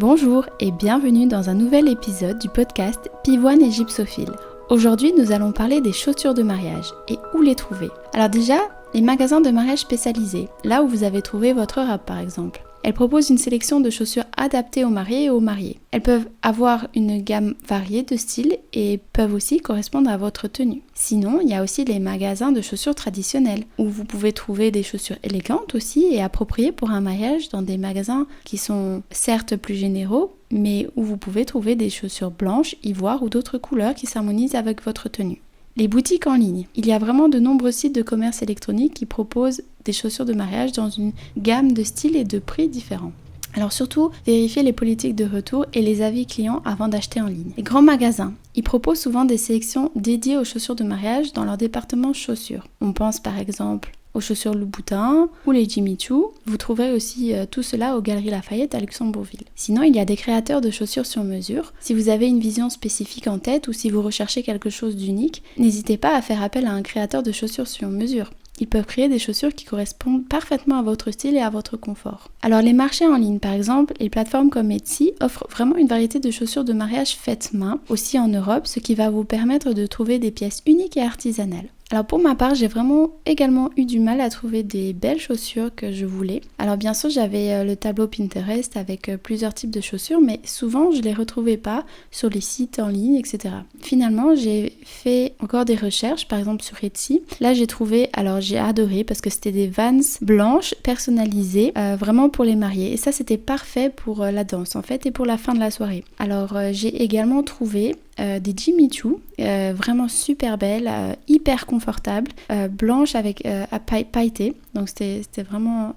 Bonjour et bienvenue dans un nouvel épisode du podcast Pivoine et Gypsophile. Aujourd'hui, nous allons parler des chaussures de mariage et où les trouver. Alors déjà, les magasins de mariage spécialisés, là où vous avez trouvé votre robe par exemple. Elles proposent une sélection de chaussures adaptées aux mariés et aux mariées. Elles peuvent avoir une gamme variée de styles et peuvent aussi correspondre à votre tenue. Sinon, il y a aussi les magasins de chaussures traditionnels où vous pouvez trouver des chaussures élégantes aussi et appropriées pour un mariage dans des magasins qui sont certes plus généraux, mais où vous pouvez trouver des chaussures blanches, ivoire ou d'autres couleurs qui s'harmonisent avec votre tenue. Les boutiques en ligne. Il y a vraiment de nombreux sites de commerce électronique qui proposent des chaussures de mariage dans une gamme de styles et de prix différents. Alors surtout, vérifiez les politiques de retour et les avis clients avant d'acheter en ligne. Les grands magasins. Ils proposent souvent des sélections dédiées aux chaussures de mariage dans leur département chaussures. On pense par exemple aux chaussures Louboutin ou les Jimmy Choo. Vous trouverez aussi tout cela aux Galeries Lafayette à Luxembourgville. Sinon, il y a des créateurs de chaussures sur mesure. Si vous avez une vision spécifique en tête ou si vous recherchez quelque chose d'unique, n'hésitez pas à faire appel à un créateur de chaussures sur mesure. Ils peuvent créer des chaussures qui correspondent parfaitement à votre style et à votre confort. Alors les marchés en ligne par exemple, les plateformes comme Etsy offrent vraiment une variété de chaussures de mariage faites main, aussi en Europe, ce qui va vous permettre de trouver des pièces uniques et artisanales. Alors pour ma part, j'ai vraiment également eu du mal à trouver des belles chaussures que je voulais. Alors bien sûr, j'avais le tableau Pinterest avec plusieurs types de chaussures, mais souvent je les retrouvais pas sur les sites en ligne, etc. Finalement, j'ai fait encore des recherches, par exemple sur Etsy. Là, j'ai trouvé, alors j'ai adoré parce que c'était des Vans blanches personnalisées, vraiment pour les mariés. Et ça, c'était parfait pour la danse en fait et pour la fin de la soirée. Alors j'ai également trouvé des Jimmy Choo, vraiment super belles, hyper confortables, blanches avec pailleté. Donc j'étais vraiment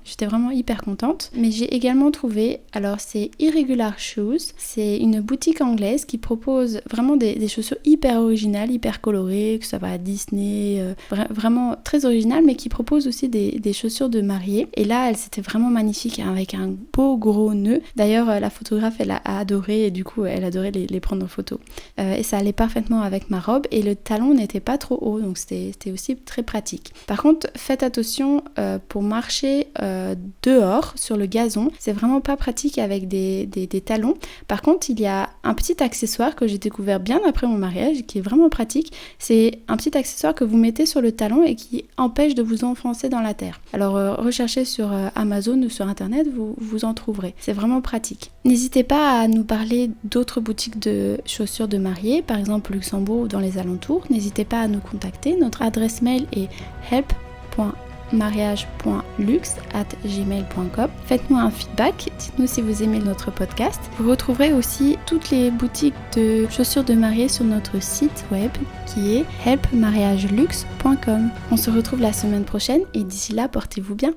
hyper contente. Mais j'ai également trouvé, alors c'est Irregular Shoes, c'est une boutique anglaise qui propose vraiment des chaussures hyper originales, hyper colorées, que ça va à Disney, vraiment très originales, mais qui propose aussi des chaussures de mariée. Et là, c'était vraiment magnifique, hein, avec un beau gros nœud. D'ailleurs, la photographe, elle a adoré et du coup, elle adorait les prendre en photo. Et ça allait parfaitement avec ma robe et le talon n'était pas trop haut, donc c'était aussi très pratique. Par contre, faites attention pour marcher dehors sur le gazon, c'est vraiment pas pratique avec des talons. Par contre, il y a un petit accessoire que j'ai découvert bien après mon mariage qui est vraiment pratique. C'est un petit accessoire que vous mettez sur le talon et qui empêche de vous enfoncer dans la terre. Alors recherchez sur Amazon ou sur internet, vous en trouverez. C'est vraiment pratique. N'hésitez pas à nous parler d'autres boutiques de chaussures de mariée, par exemple au Luxembourg ou dans les alentours. N'hésitez pas à nous contacter. Notre adresse mail est help.mariage.luxe@gmail.com. Faites-nous un feedback, dites-nous si vous aimez notre podcast. Vous retrouverez aussi toutes les boutiques de chaussures de mariée sur notre site web qui est helpmariageluxe.com. On se retrouve la semaine prochaine et d'ici là, portez-vous bien.